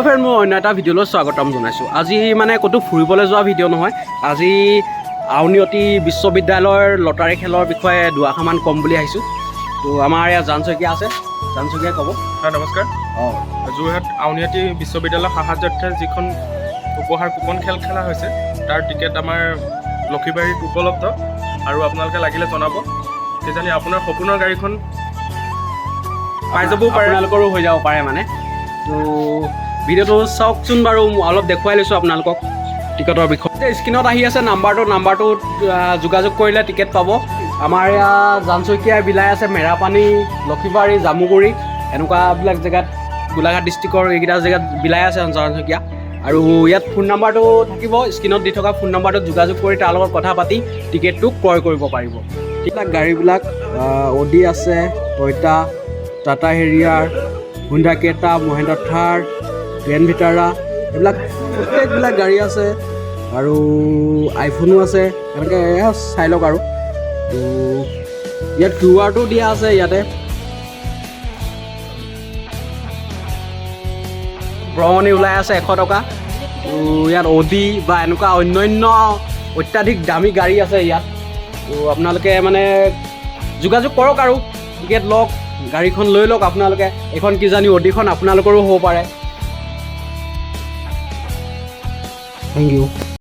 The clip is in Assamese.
ফ্ৰেণ্ড মই অন্য এটা ভিডিঅ'লৈ স্বাগতম জনাইছোঁ। আজি মানে ক'তো ফুৰিবলৈ যোৱা ভিডিঅ' নহয়, আজি আউনীআটী বিশ্ববিদ্যালয়ৰ লটাৰী খেলৰ বিষয়ে দুআষাৰমান ক'ম বুলি আহিছোঁ। তো আমাৰ ইয়াত জান শইকীয়া আছে, জান শইকীয়াই ক'ব। হয়, নমস্কাৰ। যোৰহাট আউনীআটী বিশ্ববিদ্যালয় সাহায্যাৰ্থে যিখন উপহাৰ কুপন খেল খেলা হৈছে তাৰ টিকেট আমাৰ লক্ষীবাৰীত উপলব্ধ, আৰু আপোনালোকে লাগিলে জনাব, কিজানি আপোনাৰ সপোনৰ গাড়ীখন পাই যাবও পাৰে, আপোনালোকৰো হৈ যাব পাৰে মানে। তো ভিডিঅ'টো চাওকচোন বাৰু, অলপ দেখুৱাই লৈছোঁ আপোনালোকক টিকেটৰ বিষয়ে। স্ক্ৰীণত আহি আছে নাম্বাৰটোত যোগাযোগ কৰিলে টিকেট পাব। আমাৰ ইয়াত জান শইকীয়াই বিলাই আছে মেৰাপানী, লক্ষীবাৰী, জামুগুৰি এনেকুৱাবিলাক জেগাত, গোলাঘাট ডিষ্ট্ৰিক্টৰ এইকেইটা জেগাত বিলাই আছে জান শইকীয়া। আৰু ইয়াত ফোন নাম্বাৰটো থাকিব, স্ক্ৰীণত দি থকা ফোন নাম্বাৰটোত যোগাযোগ কৰি তাৰ লগত কথা পাতি টিকেটটো ক্ৰয় কৰিব পাৰিব। এইবিলাক গাড়ীবিলাক অডি আছে, টয়টা, টাটা হেৰিয়াৰ, হুণ্ডা ক্ৰেটা, মহেন্দ্ৰ থাৰ, গ্ৰেণ্ড ভিটাৰা, এইবিলাক প্ৰত্যেকবিলাক গাড়ী আছে। আৰু আইফোনো আছে, এনেকৈ চাই লওক। আৰু ইয়াত QR দিয়া আছে ইয়াতে। ভ্ৰমণী ওলাই আছে 100 টকা। ইয়াত অডি বা এনেকুৱা অন্যান্য অত্যাধিক দামী গাড়ী আছে ইয়াত। তো আপোনালোকে মানে যোগাযোগ কৰক আৰু টিকেট লওক, গাড়ীখন লৈ লওক আপোনালোকে। এইখন কিজানি অডিখন আপোনালোকৰো হ'ব পাৰে। Thank U.